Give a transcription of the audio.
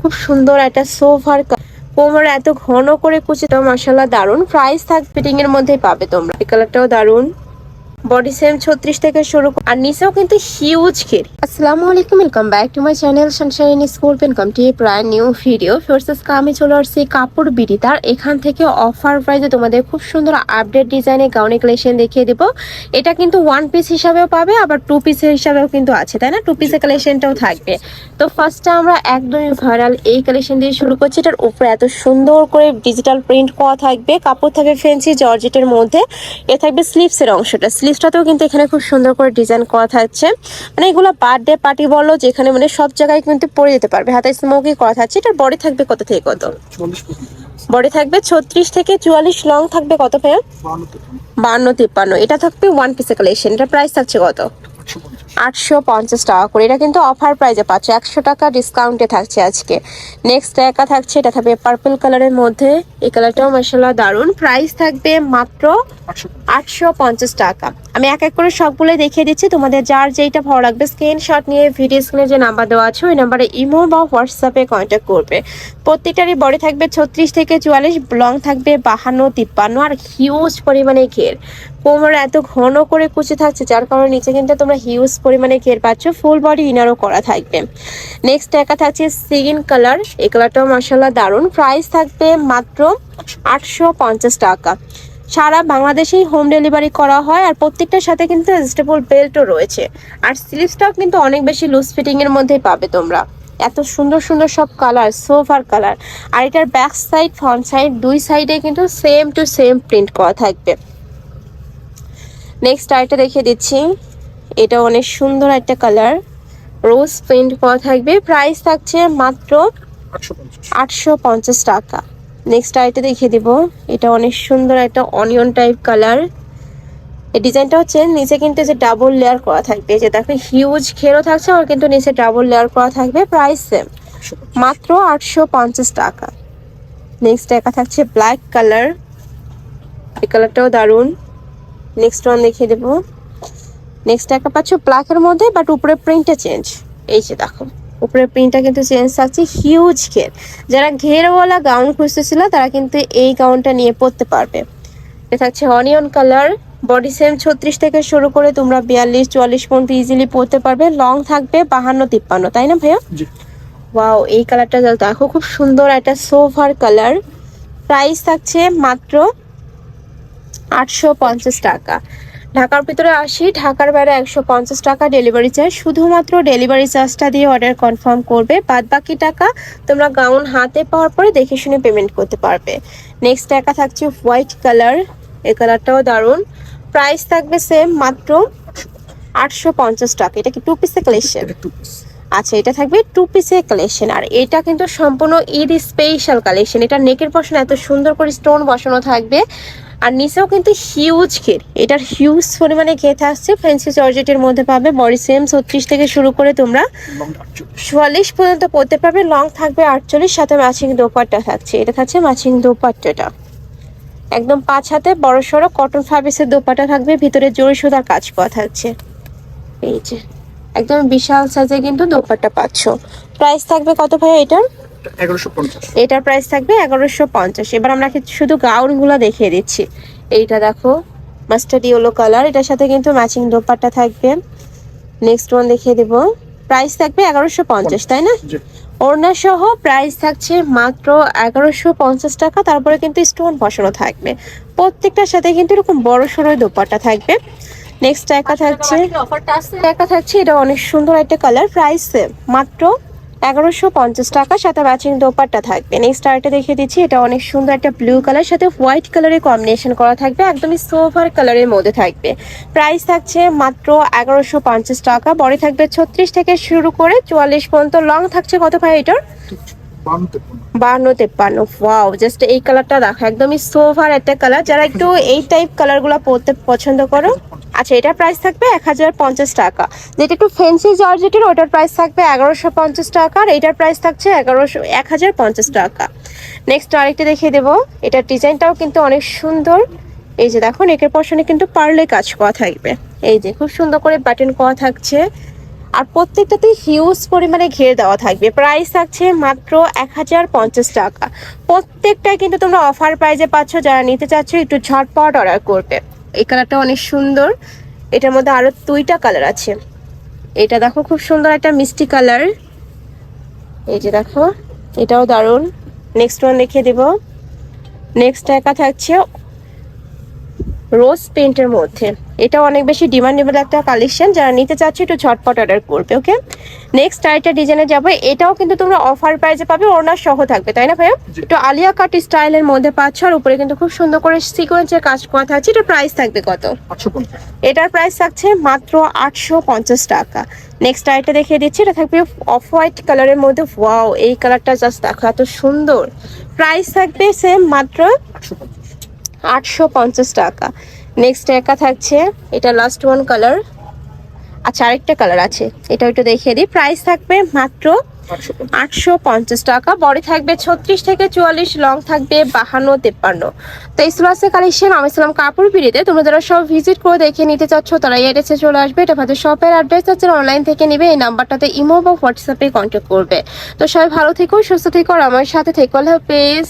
খুব সুন্দর একটা সোফার কোমরে এত ঘন করে কুচিটা মাশাআল্লাহ দারুন। প্রাইস থাকবে ফিটিং এর মধ্যেই পাবে তোমরা। এই কালারটাও দারুন। বডি সেম 36 থেকে শুরু আর নিচেও কিন্তু হিউজ ঘের। আসসালামু আলাইকুম, welcome back to my channel Sunshine school welcome to brand new video. First আমি চলে আসছি কাপড় বিডি তার এখান থেকে অফার প্রাইসে তোমাদের খুব সুন্দর আপডেট ডিজাইনের গাউনের কালেকশন দেখিয়ে দেব। এটা কিন্তু ওয়ান পিস হিসাবেও পাবে, আবার টু পিসের হিসাবেও কিন্তু আছে, তাই না? টু পিসের কালেকশনটাও থাকবে। তো ফার্স্টে আমরা একদমই ভাইরাল এই কালেকশন দিয়ে শুরু করছি। এটার উপরে এত সুন্দর করে ডিজিটাল প্রিন্ট করা থাকবে, কাপড় থাকবে ফ্যান্সি জর্জেটের মধ্যে। এ থাকবে স্লিভসের অংশটা, স্লিভসটাতেও কিন্তু এখানে খুব সুন্দর করে ডিজাইন করা থাকছে। মানে এগুলো বার্থডে পার্টি বলো যেখানে মানে সব জায়গায় কিন্তু পরে যেতে পারবে। হাতে স্মোকি করা থাকছে। এটার বডি থাকবে কত থেকে কত? বডি থাকবে 36 থেকে 44, লং থাকবে কত ভাইয়া? 52-53। এটা থাকবে ওয়ান পিসের কালেকশন। এটা প্রাইস থাকছে কত? 850 টাকা করে। এটা কিন্তু অফার প্রাইসে পাচ্ছ, 100 টাকা ডিসকাউন্টে থাকছে আজকে। নেক্সট একা থাকছে, এটা থাকবে পার্পল কালারের মধ্যে। এই কালারটাও মাশাআল্লাহ দারুন। প্রাইস থাকবে মাত্র 850 টাকা। আমি এক এক করে সবগুলো দেখিয়ে দিচ্ছি, তোমাদের যার যেইটা ভালো লাগবে স্ক্রিনশট নিয়ে ভিডিও স্ক্রিনে যে নাম্বার দেওয়া আছে ওই নাম্বারে ইমো বা হোয়াটসঅ্যাপে কন্ট্যাক্ট করবে। প্রত্যেকটারই বডি থাকবে 36 থেকে 44, লং থাকবে 52-53 আর হিউজ পরিমাণে ঘের। কোমরে এত ঘন করে কুচি থাকছে যার কারণে নিচে কিন্তু তোমরা হিউজ পরিমাণে ঘের পাচ্ছ। ফুল বডি ইনারও করা থাকবে। নেক্সট একা থাকছে সিগিন কালার। এই কালারটাও মাশাআল্লাহ দারুন। প্রাইস থাকবে মাত্র 850 টাকা। সারা বাংলাদেশেই হোম ডেলিভারি করা হয় আর প্রত্যেকটার সাথে কিন্তু অ্যাডজাস্টেবল বেল্টও রয়েছে। আর স্লিভসটাও কিন্তু অনেক বেশি লুজ ফিটিং এর মধ্যেই পাবে তোমরা। এত সুন্দর সুন্দর সব কালার, সোফার কালার। আর এটার ব্যাক সাইড ফ্রন্ট সাইড দুই সাইডে কিন্তু সেম টু সেম প্রিন্ট করা থাকবে। নেক্সট আরেকটা দেখিয়ে দিচ্ছি। এটা অনেক সুন্দর একটা কালার, রোজ প্রিন্ট করা থাকবে। প্রাইস থাকছে মাত্র 850 টাকা। নেক্সট আরেকটা দেখিয়ে দিব। এটা অনেক সুন্দর একটা অনিয়ন টাইপ কালার। এই ডিজাইনটা হচ্ছে নিচে কিন্তু যে ডাবল লেয়ার করা থাকবে, যে দেখো হিউজ ঘেরও থাকছে আর কিন্তু নিচে ডাবল লেয়ার করা থাকবে। প্রাইস সেম, মাত্র 850 টাকা। নেক্সট একা থাকছে ব্ল্যাক কালার। এই কালারটাও দারুন। নেক্সট ওয়ান দেখিয়ে দেবো। নেক্সট একটা পাচ্ছ ব্ল্যাকের মধ্যে, বাট উপরে প্রিন্টটা চেঞ্জ। এই যে দেখো উপরে প্রিন্টটা কিন্তু চেঞ্জ থাকছে। হিউজ ঘের, যারা ঘেরওয়ালা গাউন খুঁজতেছিল তারা কিন্তু এই গাউনটা নিয়ে পরতে পারবে। এটা থাকছে অনিয়ন কালার। বডি সেম 36 থেকে শুরু করে তোমরা 42-44 পর্যন্ত ইজিলি পরতে পারবে। লং থাকবে 52-53, তাই না ভাইয়া? ওয়াও, এই কালারটা দেখো খুব সুন্দর একটা সোফার কালার। প্রাইস থাকছে মাত্র 850 টাকা। ঢাকার ভিতরে 80, ঢাকার বাইরে 150 টাকা ডেলিভারি চার্জ। শুধুমাত্র ডেলিভারি চার্জটা দিয়ে অর্ডার কনফার্ম করবে, বাদ বাকি টাকা তোমরা গাউন হাতে পাওয়ার পরে দেখে শুনে পেমেন্ট করতে পারবে। নেক্সট একা থাকছে হোয়াইট কালার। এই কালারটাও দারুন। প্রাইস থাকবে সেম, মাত্র 850 টাকা। এটা কি টু পিসের কালেকশন? আচ্ছা, এটা থাকবে টু পিসের কালেকশন। আর এটা কিন্তু সম্পূর্ণ ঈদ স্পেশাল কালেকশন। এটা নেকের পশন এত সুন্দর করে স্টোন বসানো থাকবে আর নিচেও কিন্তু হিউজ ঘের। এটার হিউজ পরিমাণে ঘের থাকছে। ফ্যান্সি জর্জেটের মধ্যে পাবে। বডি সেম 36 থেকে শুরু করে তোমরা 44 পর্যন্ত পড়তে পারবে। লং থাকবে 48, সাথে ম্যাচিং দোপাট্টা থাকছে। এটা থাকছে ম্যাচিং দোপাট্টাটা, একদম 5 হাতে বড় সড়ো কটন ফ্যাব্রিক্সের দোপাট্টা থাকবে। ভিতরে জরি সুতার কাজ করা থাকছে। এই যে একদম বিশাল সাইজে কিন্তু দোপাট্টা পাচ্ছ। প্রাইস থাকবে কত ভাইয়া এটার? 1150। এটার প্রাইস থাকবে 1150। এবার আমরা শুধু গাউন গুলো দেখিয়ে দিচ্ছি। এইটা দেখো মাস্টার্ড ইয়েলো কালার, এটার সাথে কিন্তু ম্যাচিং দোপাট্টা থাকবে। নেক্সট ওয়ান দেখিয়ে দেব। প্রাইস থাকবে 1150, তাই না? ওড়না সহ প্রাইস থাকছে মাত্র 1150 টাকা। তারপরে কিন্তু স্টোন বসানো থাকবে। প্রত্যেকটার সাথে কিন্তু এরকম বড় সড়ো দোপাট্টা থাকবে। নেক্সট একা থাকছে এটা অনেক সুন্দর একটা কালার। প্রাইস মাত্র 1150 টাকা, সাথে ম্যাচিং দোপাট্টা থাকবে। নেক্সট আরেকটা দেখিয়ে দিচ্ছি। এটা অনেক সুন্দর একটা ব্লু কালার, সাথে হোয়াইট কালারের কম্বিনেশন করা থাকবে। একদমই সোফার কালারের মধ্যে থাকবে। প্রাইস থাকছে মাত্র 1150 টাকা। বডি থাকবে 36 থেকে শুরু করে 44 পর্যন্ত। লং থাকছে কত ভাই এটার? 52-53। ওয়াও, জাস্ট এই কালারটা দেখো, একদমই সোফার একটা কালার। যারা একটু এই টাইপ কালার গুলা পরতে পছন্দ করো। আচ্ছা, এটার প্রাইস থাকবে 1050 টাকা। যেটা একটু ফ্যান্সি জর্জেটের ওটার প্রাইস থাকবে 1150 টাকা। আর এটার প্রাইস থাকছে 1050 টাকা। নেক্সট আরেকটা দেখিয়ে দেবো। এটার ডিজাইনটাও কিন্তু অনেক সুন্দর। এই যে দেখো নেকের পশনে কিন্তু পার্লে কাজ করা থাকবে। এই যে খুব সুন্দর করে বাটন করা থাকছে। আর প্রত্যেকটাতে হিউজ পরিমাণে ঘের দেওয়া থাকবে। প্রাইস থাকছে মাত্র 1050 টাকা। প্রত্যেকটাই কিন্তু তোমরা অফার প্রাইজে পাচ্ছ। যারা নিতে চাচ্ছ একটু ঝটপট অর্ডার করবে। এই কালারটা অনেক সুন্দর, এটার মধ্যে আরো 2টা কালার আছে। এটা দেখো খুব সুন্দর একটা মিষ্টি কালার, এই যে দেখো এটাও দারুণ। নেক্সট ওয়ান দেখিয়ে দেব। নেক্সট একা থাকছে রোজ পেইন্টের মধ্যে, এটা অনেক বেশি ডিমান্ডেবল একটা কালেকশন। যারা নিতে চাচ্ছে একটু ঝটপট অর্ডার করবে। ওকে, নেক্সট আরেকটা ডিজাইনে যাবো। এটাও কিন্তু তোমরা অফার প্রাইসে পাবে, ওড়নার সহ থাকবে, তাই না ভাইয়া? একটু আলিয়া কাট স্টাইলের মধ্যে পাচ্ছ, আর উপরে কিন্তু খুব সুন্দর করে সিকোয়েন্সের কাজ করা থাকছে। এটা প্রাইস থাকবে কত? 850। এটার প্রাইস থাকছে মাত্র 850 টাকা। নেক্সট আরেকটা দেখিয়ে দিচ্ছি, এটা থাকবে অফ হোয়াইট কালারের মধ্যে। ওয়াও, এই কালারটা জাস্ট দেখো এত সুন্দর। প্রাইস থাকবে সেম মাত্র 850 টাকা। নেক্সট একা থাকছে, এটা লাস্ট ওয়ান কালার। আচ্ছা আরেকটা কালার আছে, এটা একটু দেখিয়ে দিই। প্রাইস থাকবে মাত্র 850 টাকা। বডি থাকবে 36 থেকে 44, লং থাকবে 52-53। তো এই সুলাসের কালেকশন আমি ছিলাম কাপড় পিড়িতে। তোমরা যারা সব ভিজিট করে দেখে নিতে চাচ্ছ তারা এই অ্যাড্রেসে চলে আসবে। এটা ভালো শপের অ্যাড্রেস আছে, অনলাইন থেকে নিবে। এই নাম্বারটাতে ইমো বা হোয়াটসঅ্যাপে কন্ট্যাক্ট করবে। তো সবাই ভালো থেকো, সুস্থ থেকো, আর আমার সাথে থেকো। আল্লাহ হাফেজ।